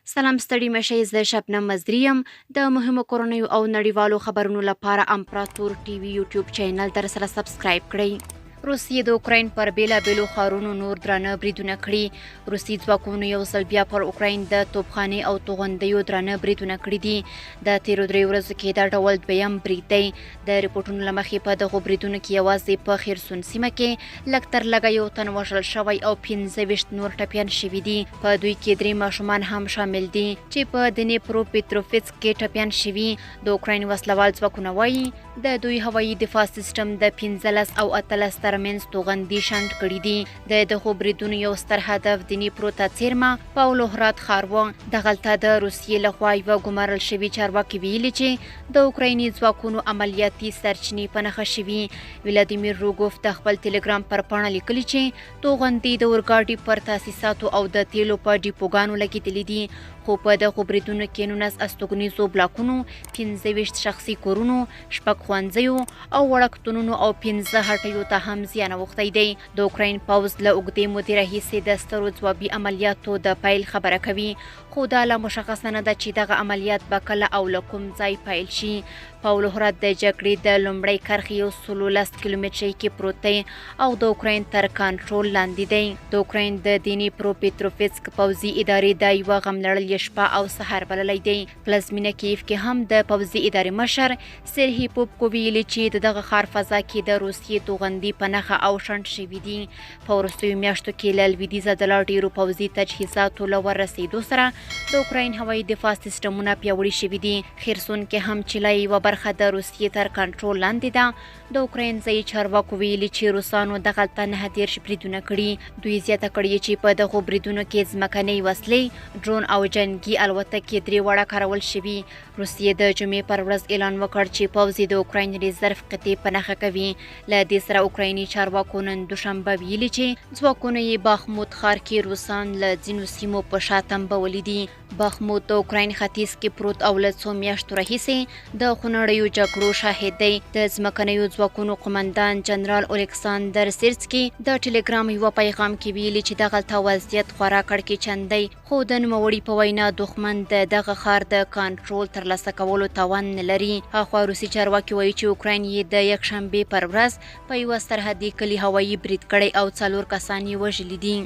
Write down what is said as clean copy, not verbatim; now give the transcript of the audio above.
سلام ستړي مشئ زه شبنم مزدري یم د مهمو کورنیو او نړیوالو خبرونو لپاره امپراتور ټي وي یوټیوب چینل در سره سبسکرایب کړئ. روسیې د اوکراین پر بیلابیلو ښارونو نور درانه بریدونه کړي. روسي ځواکونو یو ځل بیا پر اوکراین د توپخانې او توغندیو درانه بریدونه کړي دي. د تیرو 3 ورځو کې دا ډول دویم برید دی. د ریپورټونو له مخې په دغو بریدونو کې یوازې په خیرسون سیمه کې لږ تر لږه یو تن وژل شوی او 25 نور ټپیان شوي دي. په دوی کې 3 ماشومان هم شامل دي چې په دنیپرو پیتروفیڅک کې ټپیان شوي. د اوکراین وسلوال ځواکونه وایي د دوی هوایي دفاع سیستم د 15 او 18 ترمنځ توغندي شنډ کړي دي. د دغو بریدونو یو ستر هدف دنیپرو ته څیرمه پاولوهراد ښار و. دغلته د روسیې لخوا یوه ګمارل شوي چارواکي ویلي چې د اوکرایني ځواکونو عملیاتي سرچینې په نښه شوي. ولادیمیر روګوف د خپل ټلګرام پر پاڼه لیکلي چې توغندي د اورګاډي پر تاسیساتو او د تیلو په ډیپوګانو لګېدلي دي. خو په دغو بریدونو کې 19 استوګنیزو بلاکونو، 15 شخصي کورونو، 6 ښوونځیو او وړکتونونو او 15 هټیو ته هم زیان اوښتی دی. د اوکراین پوځ له اوږدې مودې راهیسې د سترو ځوابي عملیاتو د پیل خبره کوي، خو دا لا مشخصه نه ده چې دغه عملیات به کله او له کوم ځای پیل شي. پاولوهراد د جګړې د لومړۍ کرښې 110 کیلومترۍ کې پروت دی او د اوکراین تر کنټرول لاندې دی. د اوکراین د دنیپرو پیتروفیڅک پوځي ادارې د یوه غم لړلې شپه او سهار بللی دی. پلازمینه کیف کې هم د پوځي ادارې مشر سرهی پوپکو ویلي چې د دغه ښار فضا کې د روسیې توغندي په نښه او شنډ شوي دي. په وروستیو میاشتو کې له لویدیځه د لا ډېرو پوځي تجهیزاتو له وررسېدو سره د اوکراین هوایي دفاع سیسټمونه پیاوړي شوي دي. خیرسون کې هم چې لا یوه برخه د روسیې تر کنټرول لاندې ده. د اوکراین ځایي چارواکو ویلي چې روسانو دغلته 19 بریدونه کړي. دوی زیاته کړې چې په دغو بریدونو کې ځمکنۍ وسلې، ډرون او جنګي الوتکې 3 وړه کارول شوي. روسیې د جمعې پر ورځ اعلان وکړ چې پوځ د اوکراین ریزرف قطعې په نښه کوي. له دې سره اوکرایني چارواکو نن دوشنبه ویلي چې ځواکونه یې باخموت ښار کې روسان له ځینو سیمو په شا تنبولي دي. باخموت د اوکراین ختیځ کې پروت او له څو میاشتو راهیسې د خونړیو جګړو شاهد دی. د ځمکنیو ځواکونو قمندان جنرال الیکساندر سیرسکي د ټلګرام یوه پیغام کې ویلي چې دغلته وضعیت خورا کړکېچن دی، خو د نوموړي په وینا دښمن د دغه ښار د کنټرول ترلاسه کولو توان نه لري. هاخوا روسي چارواکي وایي چې اوکراین یې د یکشنبې پر ورځ په یوه سرحدي کلي هوایي برید کړی او 4 کسان یې وژلي دي.